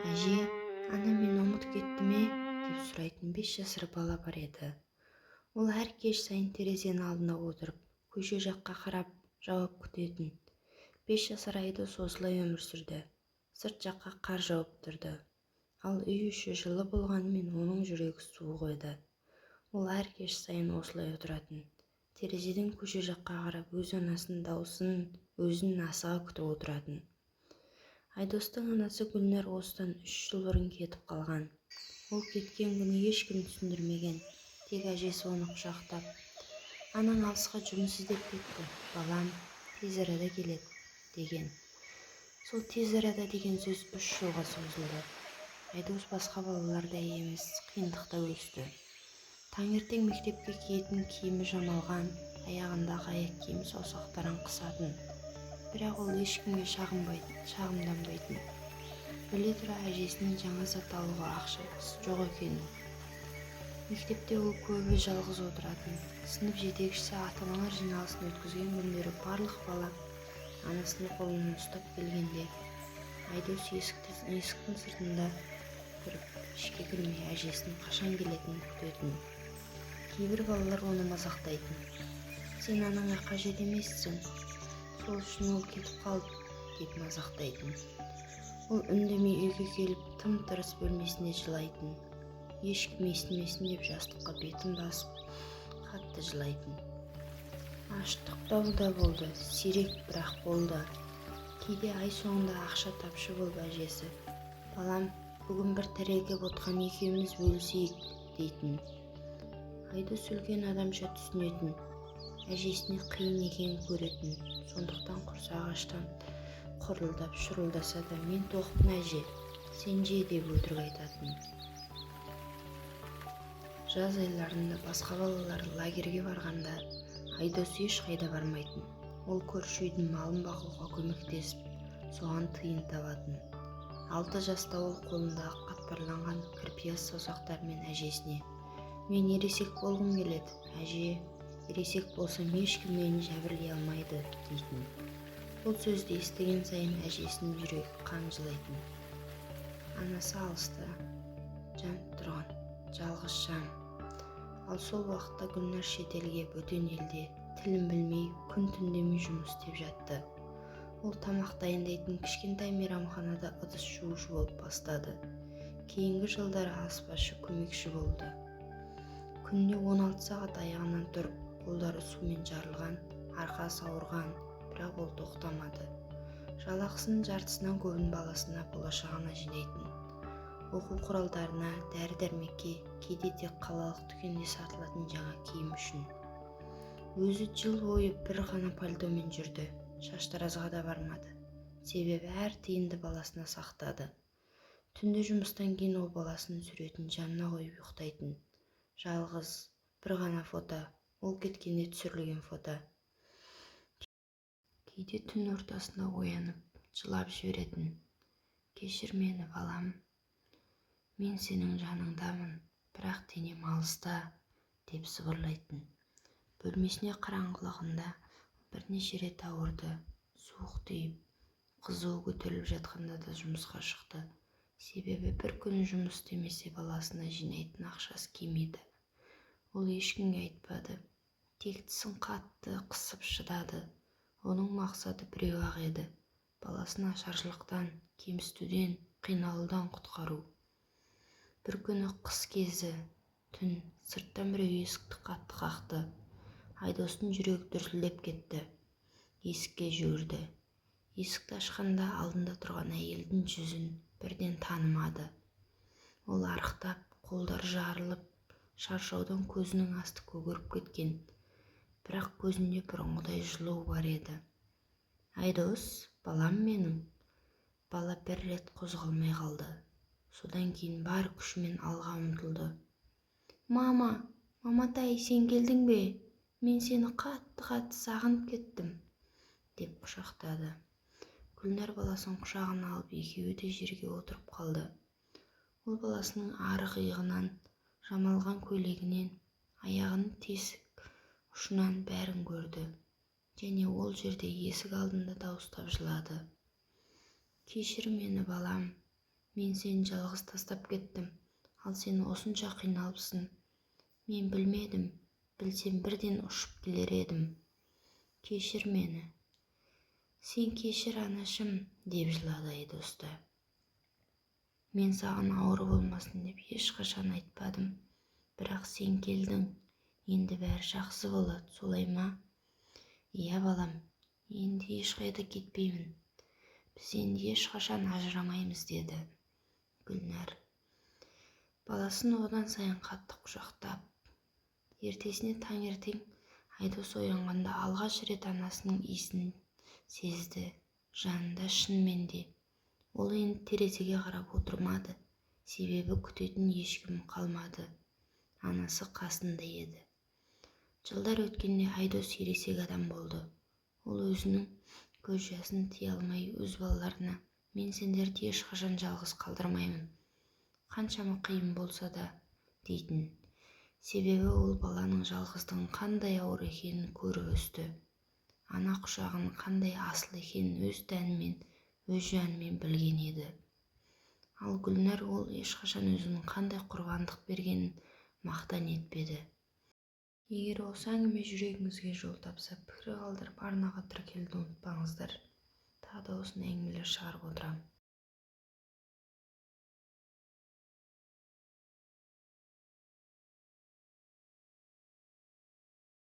Әже, ана мен ұмытып кеттім деп сұрайтын 5 жасар бала бар еді. Ол әр кеш сайын терезенің алдына отырып, көше жаққа қарап жауап күтетін. 5 жасар Айдос осылай өмір сүрді. Сырт жаққа қар жауып тұрды. Ал үй іші жылы болғанымен оның жүрегі суық еді. Ол әр кеш сайын осылай отыратын. Терезеден көше жаққа қарап өз анасының дауысын, өзін асыға күтіп отыратын. Айдостың анасы Гүлнәр осыдан 3 жыл бұрын кетіп қалған. Ол кеткен күні ешкім түсіндірмеген. Тек әжесі оны құшақтап, анаң алысқа жұмыс іздеп кетті, балам, тез арада келеді, деген. Сол тез арада деген сөз 3 жылға созылды. Айдос басқа балалардай емес, қиындықта өсті. Таңертең мектепке киетін киімі жамалған, аяғындағы аяқ киімі саусақтарын қысатын. Бірақ ол ешкімге шағымданбайтын. Біле тұра әжесінің жаңа зат алуға ақшасы жоқ екенін. Мектепте ол көбі жалғыз отыратын. Сынып жетекшісі ата-аналар жиналысын өткізген күндері барлық бала анасының қолынан ұстап келгенде, Айдос есіктің сыртында тұрып, ішке кірмей әжесінің қашан келетінін күтетін. Кейбір балалар оны мазақтайтын. Сен анаңа қажет емессің, сол үшін ол кетіп қалды, деп мазақтайтын. Ол үндемей үйге келіп тым-тырыс бөлмесінде жылайтын. Ешкім естімесін деп жастыққа бетін басып, қатты жылайтын. Аштық да болды, сирек бірақ болды. Кейде ай соңында ақша тапшы болып әжесі, балам, бүгін бір тәрелке ботқан екеуміз бөлісейік, дейтін. Айдос үлкен адамша түсінетін, әжесіне қиын екенін көретін. Сондықтан құрсағы аштан құрылдап шұрылдаса да, мен тоқпын әже, сен же, деп өтірік айтатын. Жаз айларында басқа балалар лагерге барғанда Айдос ешқайда бармайтын. Ол көрші үйдің малын бақуға көмектесіп, соған тиын табатын. 6 жаста ол қолындағы қатпарланған кірпияз саусақтарымен әжесіне, мен ересек болғым келеді, әже, ересек болсам ешкім мені жәбірлей алмайды, дейтін. Бұл сөзді естіген сайын әжесінің жүрегі қан жылайтын. Анасы алыста, жанып тұрған, жалғыз жан. Ал сол уақытта Гүлнәр шетелге, бөтен елде, тілін білмей, күн-түн демей жұмыс істеп жатты. Ол тамақ дайындайтын кішкентай мейрамханада ыдыс жуушы болып бастады. Кейінгі жылдары аспазшы, көмекші болды. Күніне 16 сағат аяғынан тұрып, қолдары сумен жарылған, арқасы ауырған, бірақ ол тоқтамады. Жалақысының жартысынан көбін баласына, болашағына жинайтын. Оқу құралдарына, дәрі-дәрмекке, кейде тек қалалық дүкенде сатылатын жаңа киім үшін. Өзі жыл бойы бір ғана пальтомен жүрді, шаштаразға да бармады. Себебі әр тиынды баласына сақтады. Түнде жұмыстан кейін ол баласының суретін жанына қойып ұйықтайтын. Жалғыз, бір ғана фото, ол кеткенде түсірілген фото. Кейде түн ортасында оянып, жылап жіберетін. Кешір мені, балам, мен сенің жаныңдамын, бірақ денем алыста, деп сыбырлайтын. Бөлмесіне қараңғылығында бірнеше рет ауырды, суық тиіп, қызуы көтеріліп жатқанда да жұмысқа шықты. Себебі бір күн жұмыс істемесе баласына жинайтын ақшасы келмеді. Ол ешкімге айтпады. Тек тісін қатты қысып шыдады. Оның мақсаты біреу-ақ еді. Баласын ашаршылықтан, кемсітуден, қиналудан құтқару. Бір күні қыс кезі, түн, сырттан біреу есікті қатты қақты. Айдостың жүрегі дүрсілдеп кетті. Есікке жүгірді. Есікті ашқанда алдында тұрған әйелдің жүзін бірден танымады. Ол арықтап, қолдары жарылып, шаршаудан көзінің асты көгеріп кеткен. Бірақ көзінде бұрынғыдай жылу бар еді. Айдос, балам менің. Бала бір рет қозғалмай қалды. Содан кейін бар күшімен алға ұмтылды. Мама, маматай, сен келдің бе? Мен сені қатты сағынып кеттім, деп құшақтады. Гүлнәр баласын құшағына алып, екеуі де жерге отырып қалды. Ол баласының арық иығынан, жамалған көйлегінен, аяғының тесік ұшынан бәрін көрді. Және ол жерде есік алдында дауыстап жылады. Кешір мені, балам, Мен сені жалғыз тастап кеттім, ал сен осынша қиналыпсың. Мен білмедім, білсем бірден ұшып келер едім. Кешір мені. Сен кешір, анашым, деп жылады Айдос та. Мен саған ауыр болмасын деп ешқашан айтпадым. Бірақ сен келдің. Енді бәрі жақсы болады, солай ма? Иә балам, енді ешқайда кетпеймін. Біз енді ешқашан ажырамаймыз, деді Гүлнәр. Баласын одан сайын қатты құшақтап. Ертесіне таңертең Айдос оянғанда алғаш рет анасының иісін сезді. Жанында шынымен де. Ол енді терезеге қарап отырмады, себебі күтетін ешкім қалмады. Анасы қасында еді. Жылдар өткенде Айдос ересек адам болды. Ол өзінің көз жасын тия алмай өз балаларына: мен сендерді ешқашан жалғыз қалдырмаймын, қаншама қиын болса да, дейтін. Себебі ол баланың жалғыздығын қандай ауыр екенін көріп өсті. Ана құшағының қандай асыл екенін өз тәнімен, өз жанымен білген еді. Ал Гүлнәр ол ешқашан өзінің қандай құрбандық бергенін мақтан етпеді. Егер осы әңгіме жүрегіңізге жол тапса, пікір қалдырып арнаға тіркелуді ұмытпаңыздар. Тағы да осындай әңгімелер шығарып отырамын.